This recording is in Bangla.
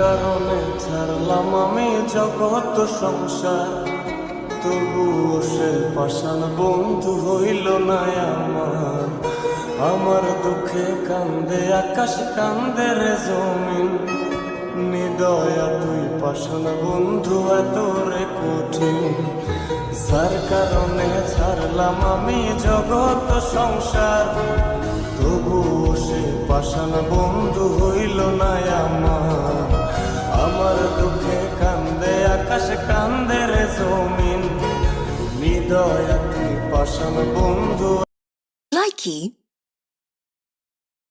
কারণে ছাড়লাম আমি জগৎ সংসার, তবুও সে পাষাণ বন্ধু হইল না আমার। আমার দুঃখে কান্দে আকাশ, কান্দে রে জমিন, নিদয়া তুই পাষাণ বন্ধু এত রে কঠিন। যার কারণে ছাড়লাম আমি জগৎ সংসার, তবুও সে পাষাণ বন্ধু হইল না আমার। আমার দুঃখে কান্দে আকাশ, কান্দে রে জমিন, হৃদয় তুই পাষাণ বন্ধু। Likey